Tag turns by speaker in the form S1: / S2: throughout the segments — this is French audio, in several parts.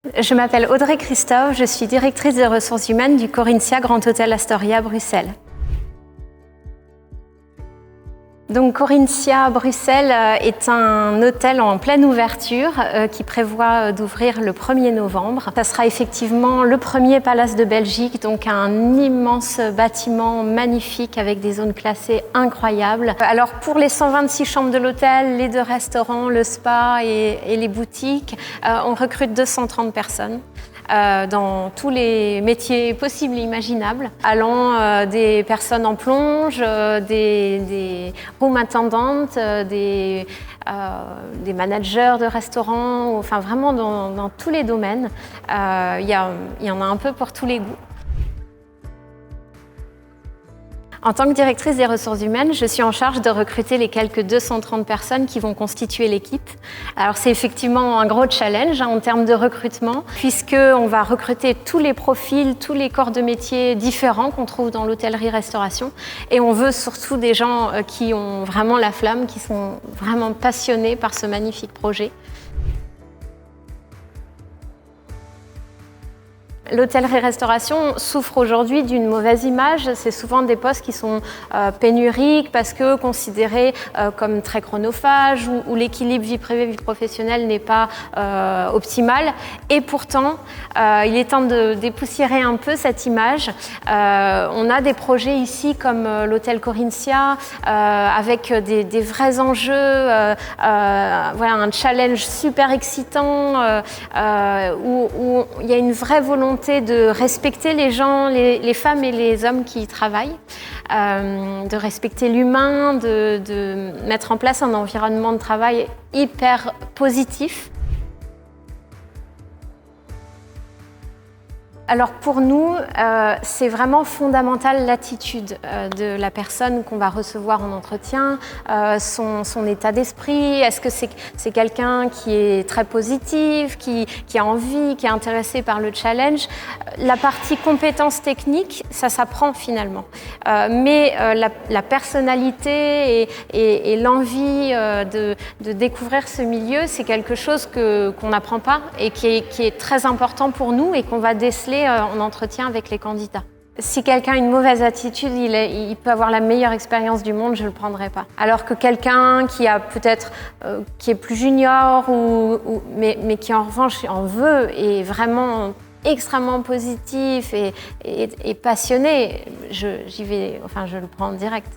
S1: Je m'appelle Audrey Christophe, je suis directrice des ressources humaines du Corinthia Grand Hôtel Astoria Bruxelles. Donc Corinthia Bruxelles est un hôtel en pleine ouverture qui prévoit d'ouvrir le 1er novembre. Ça sera effectivement le premier palace de Belgique, donc un immense bâtiment magnifique avec des zones classées incroyables. Alors pour les 126 chambres de l'hôtel, les 2 restaurants, le spa et les boutiques, on recrute 230 personnes. Dans tous les métiers possibles et imaginables, allant des personnes en plonge, des room attendantes, des managers de restaurants, enfin vraiment dans tous les domaines. Il y en a un peu pour tous les goûts. En tant que directrice des ressources humaines, je suis en charge de recruter les quelques 230 personnes qui vont constituer l'équipe. Alors c'est effectivement un gros challenge en termes de recrutement, puisqu'on va recruter tous les profils, tous les corps de métier différents qu'on trouve dans l'hôtellerie-restauration. Et on veut surtout des gens qui ont vraiment la flamme, qui sont vraiment passionnés par ce magnifique projet. L'hôtellerie-restauration souffre aujourd'hui d'une mauvaise image. C'est souvent des postes qui sont pénuriques parce que considérés comme très chronophages ou l'équilibre vie privée-vie professionnelle n'est pas optimal. Et pourtant, il est temps de dépoussiérer un peu cette image. On a des projets ici comme l'hôtel Corinthia avec des vrais enjeux, voilà, un challenge super excitant où il y a une vraie volonté de respecter les gens, les femmes et les hommes qui y travaillent, de respecter l'humain, de mettre en place un environnement de travail hyper positif. Alors pour nous, c'est vraiment fondamental l'attitude de la personne qu'on va recevoir en entretien, son état d'esprit. Est-ce que c'est quelqu'un qui est très positif, qui a envie, qui est intéressé par le challenge? La partie compétences techniques, ça s'apprend finalement. Mais la personnalité et l'envie de découvrir ce milieu, c'est quelque chose qu'on n'apprend pas et qui est très important pour nous et qu'on va déceler en entretien avec les candidats. Si quelqu'un a une mauvaise attitude, il peut avoir la meilleure expérience du monde, je ne le prendrai pas. Alors que quelqu'un qui a peut-être qui est plus junior mais qui en revanche en veut et vraiment extrêmement positif et passionné, je le prends en direct.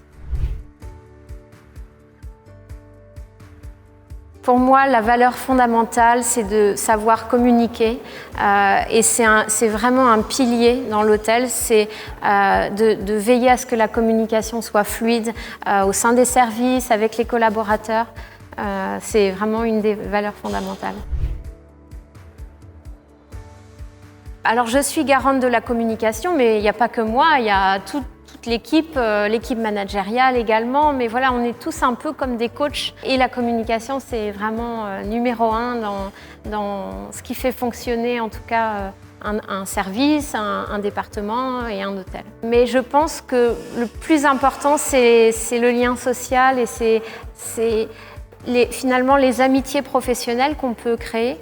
S1: Pour moi, la valeur fondamentale, c'est de savoir communiquer et c'est vraiment un pilier dans l'hôtel, c'est de veiller à ce que la communication soit fluide au sein des services, avec les collaborateurs. C'est vraiment une des valeurs fondamentales. Alors je suis garante de la communication, mais il n'y a pas que moi, il y a toute l'équipe managériale également, mais voilà, on est tous un peu comme des coachs et la communication c'est vraiment numéro 1 dans ce qui fait fonctionner en tout cas un service, un département et un hôtel. Mais je pense que le plus important c'est le lien social et c'est finalement les amitiés professionnelles qu'on peut créer.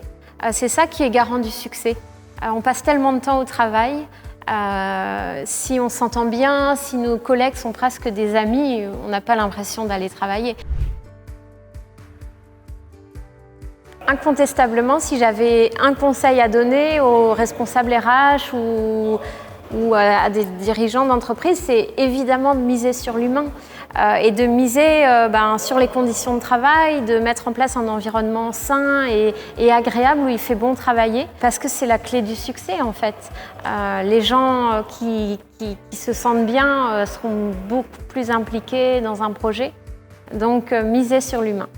S1: C'est ça qui est garant du succès. On passe tellement de temps au travail. Si on s'entend bien, si nos collègues sont presque des amis, on n'a pas l'impression d'aller travailler. Incontestablement, si j'avais un conseil à donner aux responsables RH ou à des dirigeants d'entreprise, c'est évidemment de miser sur l'humain et de miser sur les conditions de travail, de mettre en place un environnement sain et agréable où il fait bon travailler, parce que c'est la clé du succès en fait. Les gens qui se sentent bien seront beaucoup plus impliqués dans un projet, donc miser sur l'humain.